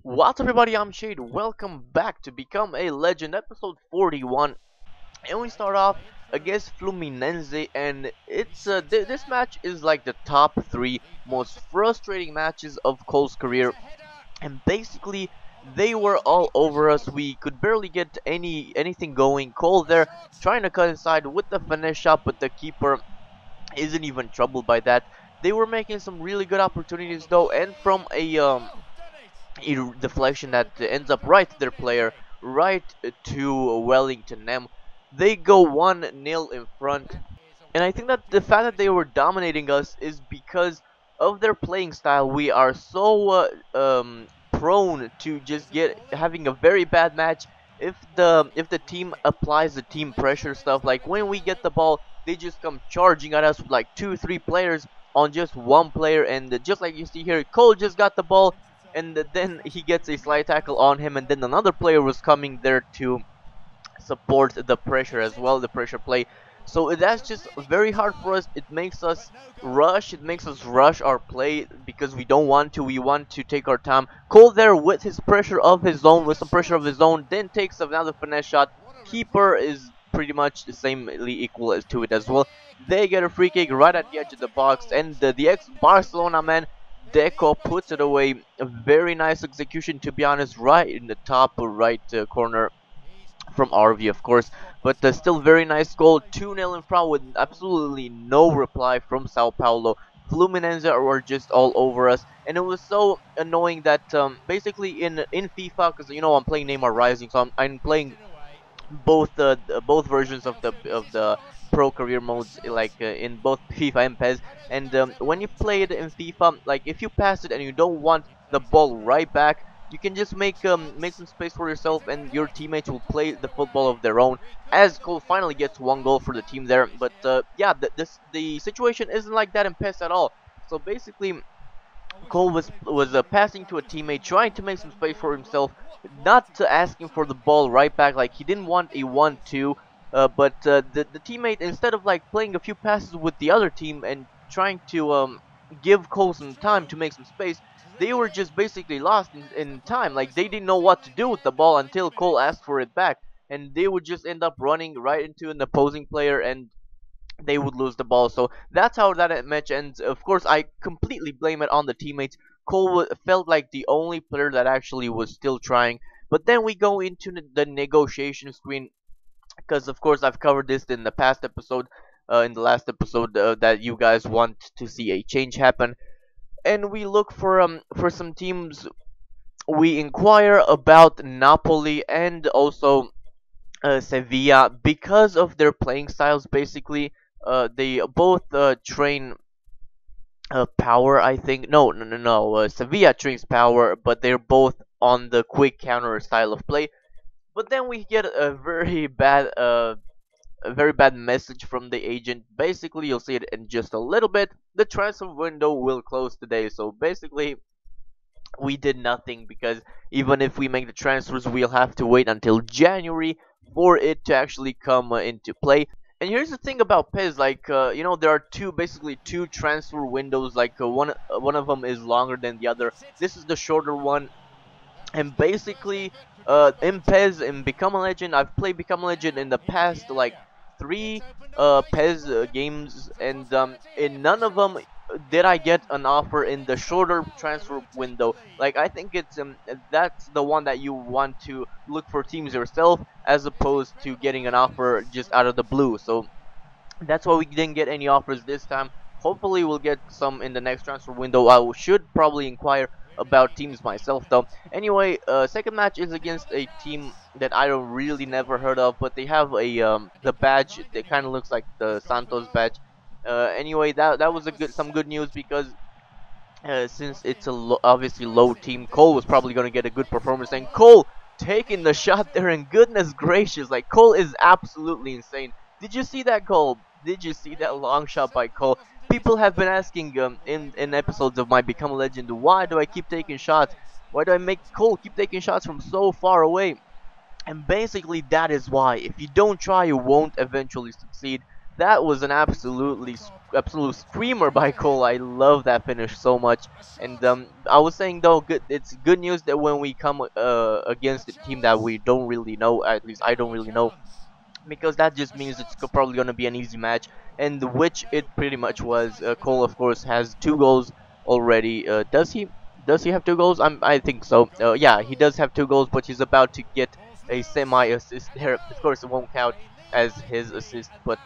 What's up everybody, I'm Shade. Welcome back to Become a Legend, episode 41. And we start off against Fluminense, and this match is like the top 3 most frustrating matches of Cole's career. And basically, they were all over us. We could barely get anything going. Cole there trying to cut inside with the finesse shot, but the keeper isn't even troubled by that. They were making some really good opportunities though, and from a deflection that ends up right to their player, right to Wellington M. They go 1-0 in front, and I think that the fact that they were dominating us is because of their playing style. We are so prone to just having a very bad match if the team applies the team pressure stuff. Like when we get the ball, they just come charging at us with like 2-3 players on just one player, and just like you see here, Cole just got the ball, and then he gets a slide tackle on him, and then another player was coming there to support the pressure as well, the pressure play. So that's just very hard for us. It makes us rush our play because we don't want to. We want to take our time. Cole there with his pressure of his own, with some pressure of his own, then takes another finesse shot. Keeper is pretty much the samely equal as to it as well. They get a free kick right at the edge of the box, and the ex-Barcelona man Deco puts it away. A very nice execution, to be honest, right in the top right corner from our view, of course, but still very nice goal. 2-0 in front with absolutely no reply from Sao Paulo. Fluminense were just all over us, and it was so annoying that basically in FIFA, because you know I'm playing Neymar Rising, so I'm playing both versions of the pro career modes, like in both FIFA and PES. And when you play it in FIFA, like if you pass it and you don't want the ball right back, you can just make some space for yourself, and your teammates will play the football of their own. As Cole finally gets 1 goal for the team there, but yeah, the situation isn't like that in PES at all. So basically, Cole was passing to a teammate, trying to make some space for himself, not asking for the ball right back. Like he didn't want a 1-2, but the teammate, instead of like playing a few passes with the other team and trying to give Cole some time to make some space, they were just basically lost in time. Like they didn't know what to do with the ball until Cole asked for it back, and they would just end up running right into an opposing player, and they would lose the ball. So that's how that match ends. Of course, I completely blame it on the teammates. Cole felt like the only player that actually was still trying. But then we go into the negotiation screen, because of course I've covered this in the past episode, in the last episode, that you guys want to see a change happen. And we look for some teams. We inquire about Napoli and also Sevilla because of their playing styles. Basically, they both train power, I think. No. Sevilla trains power, but they're both on the quick counter style of play. But then we get a very bad message from the agent. Basically, you'll see it in just a little bit. The transfer window will close today. So basically, we did nothing, because even if we make the transfers, we'll have to wait until January for it to actually come into play. And here's the thing about PES, like you know, there are basically two transfer windows. Like one of them is longer than the other. This is the shorter one, and basically in PES, in Become a Legend, I've played Become a Legend in the past like 3 PES games, and in none of them did I get an offer in the shorter transfer window. Like I think it's that's the one that you want to look for teams yourself, as opposed to getting an offer just out of the blue. So that's why we didn't get any offers this time. Hopefully we'll get some in the next transfer window. I should probably inquire about teams myself though. Anyway, second match is against a team that I don't really never heard of, but they have a the badge that kind of looks like the Santos badge. Anyway, that was some good news, because since it's a obviously low team, Cole was probably going to get a good performance, and Cole taking the shot there, and goodness gracious, like Cole is absolutely insane. Did you see that goal? Did you see that long shot by Cole? People have been asking in episodes of my Become a Legend, why do I keep taking shots? Why do I make Cole keep taking shots from so far away? And basically that is why. If you don't try, you won't eventually succeed. That was an absolute screamer by Cole. I love that finish so much. And I was saying though, it's good news that when we come against a team that we don't really know, at least I don't really know, because that just means it's probably going to be an easy match, and which it pretty much was. Cole, of course, has 2 goals already. Does he? Does he have 2 goals? I think so. Yeah, he does have 2 goals, but he's about to get a semi-assist there. Of course, it won't count as his assist, but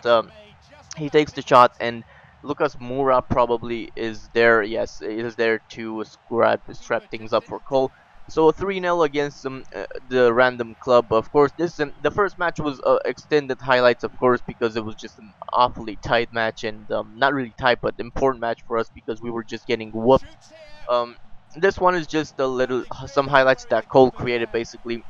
he takes the shot, and Lucas Moura probably is there. Yes, is there to strap things up for Cole. So 3-0 against the random club. Of course, this the first match was extended highlights, of course, because it was just an awfully tight match, and not really tight, but important match for us because we were just getting whooped. Um, this one is just a little some highlights that Cole created basically.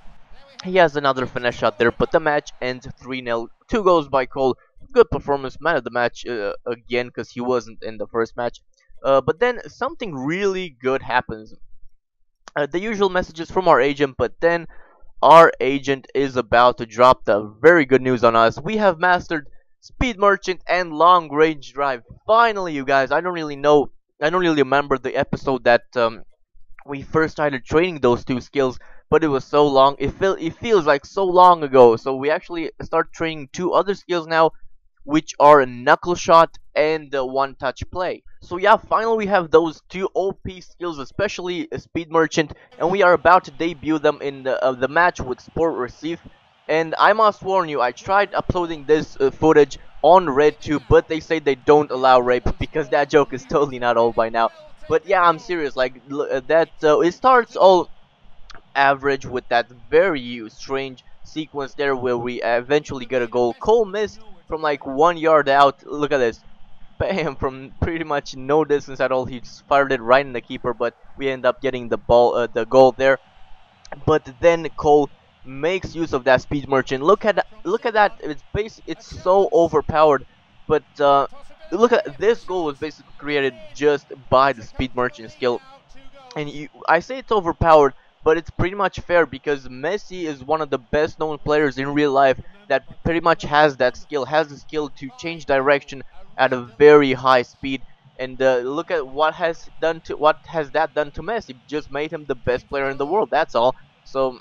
He has another finesse shot there, but the match ends 3-0. 2 goals by Cole. Good performance, man of the match again, because he wasn't in the first match. But then something really good happens. The usual messages from our agent, but then our agent is about to drop the very good news on us. We have mastered Speed Merchant and Long Range Drive. Finally, you guys. I don't really know. I don't really remember the episode that we first started training those 2 skills, but it was so long. It feels like so long ago. So we actually start training 2 other skills now, which are a knuckle shot and one touch play. So yeah, finally we have those 2 OP skills, especially a Speed Merchant, and we are about to debut them in the match with Sport Receive. And I must warn you, I tried uploading this footage on RedTube, but they say they don't allow rape because that joke is totally not old by now. But yeah, I'm serious. Like it starts all average with that very strange sequence there where we eventually get a goal. Cole missed from like 1 yard out. Look at this. Bam, from pretty much no distance at all. He just fired it right in the keeper, but we end up getting the goal there. But then Cole makes use of that Speed Merchant. Look at that. It's so overpowered. But look at this goal was basically created just by the Speed Merchant skill. And I say it's overpowered, but it's pretty much fair because Messi is one of the best known players in real life that pretty much has the skill to change direction at a very high speed. And look at what has that done to Messi. Just made him the best player in the world. That's all. So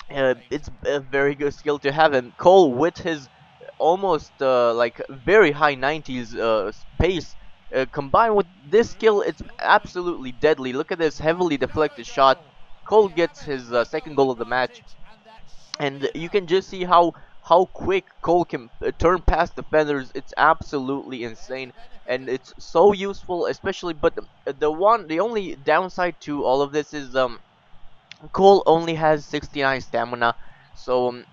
it's a very good skill to have. And Cole, with his almost like very high 90s pace, combined with this skill, it's absolutely deadly. Look at this heavily deflected shot. Cole gets his second goal of the match, and you can just see how quick Cole can turn past defenders. It's absolutely insane, and it's so useful, especially. But the only downside to all of this is Cole only has 69 stamina, so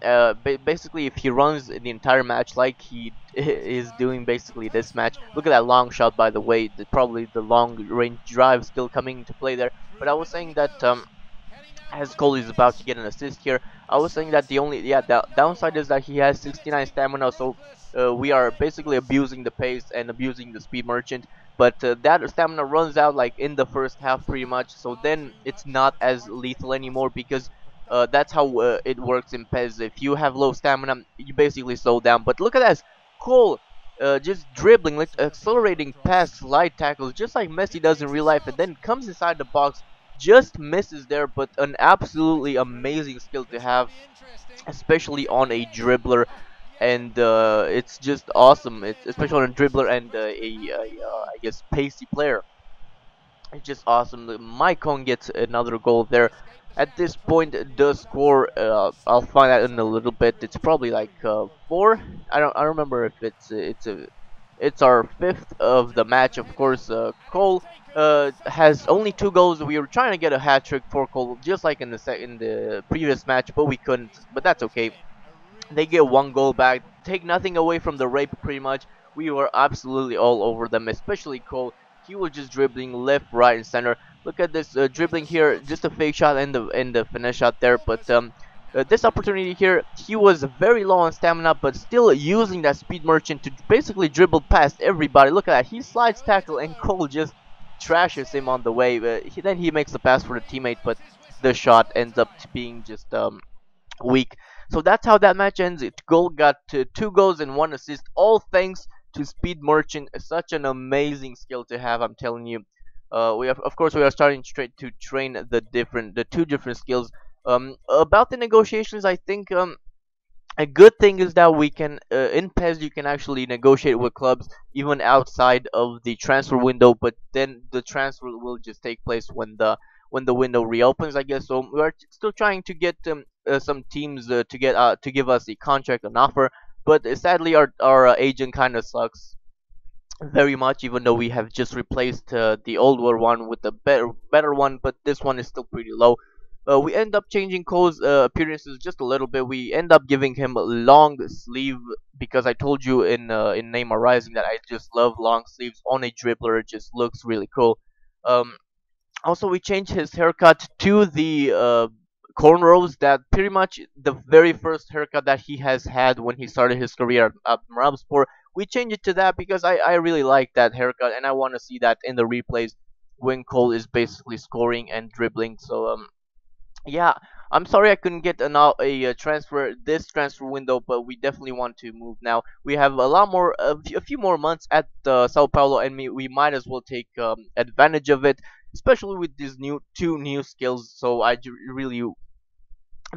basically if he runs the entire match like he is doing basically this match. Look at that long shot, by the way. Probably the long range drive still coming into play there. But I was saying that as Cole is about to get an assist here, I was saying that the downside is that he has 69 stamina, so we are basically abusing the pace and abusing the Speed Merchant. But that stamina runs out like in the first half pretty much, so then it's not as lethal anymore because that's how it works in PES. If you have low stamina, you basically slow down. But look at this, Cole just dribbling, like accelerating past slide tackles, just like Messi does in real life, and then comes inside the box, just misses there. But an absolutely amazing skill to have, especially on a dribbler, and it's just awesome. It's especially on a dribbler and I guess pacey player. It's just awesome. Maicon gets another goal there. At this point, the score I'll find out in a little bit. It's probably like 4. I don't remember if it's our 5th of the match. Of course, Cole has only 2 goals. We were trying to get a hat trick for Cole, just like in the previous match, but we couldn't. But that's okay. They get 1 goal back. Take nothing away from the rape, pretty much. We were absolutely all over them, especially Cole. He was just dribbling left, right, and center. Look at this dribbling here, just a fake shot and the finesse shot there. But this opportunity here, he was very low on stamina, but still using that Speed Merchant to basically dribble past everybody. Look at that, he slides tackle and Cole just trashes him on the way. Then he makes the pass for the teammate, but the shot ends up being just weak. So that's how that match ends. It goal got 2 goals and 1 assist, all thanks to Speed Merchant. Such an amazing skill to have, I'm telling you. We have, of course, we are starting straight to train the two different skills. About the negotiations, I think a good thing is that we can in PES you can actually negotiate with clubs even outside of the transfer window, but then the transfer will just take place when the window reopens, I guess. So we are still trying to get some teams to give us a contract, an offer, but sadly our agent kind of sucks very much, even though we have just replaced the older one with a better one, but this one is still pretty low. We end up changing Cole's appearances just a little bit. We end up giving him a long sleeve because I told you in Neymar Rising that I just love long sleeves on a dribbler. It just looks really cool. Um, Also, we changed his haircut to the cornrows. That pretty much the very first haircut that he has had when he started his career at Marabspor. We changed it to that because I really like that haircut, and I want to see that in the replays when Cole is basically scoring and dribbling. So yeah, I'm sorry I couldn't get a transfer this transfer window, but we definitely want to move now. We have a lot more, a few more months at Sao Paulo, and we might as well take advantage of it, especially with these two new skills. So I'm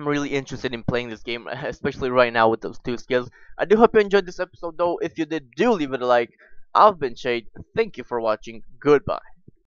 really interested in playing this game, especially right now with those two skills. I do hope you enjoyed this episode, though. If you did, do leave it a like. I've been Shade. Thank you for watching. Goodbye.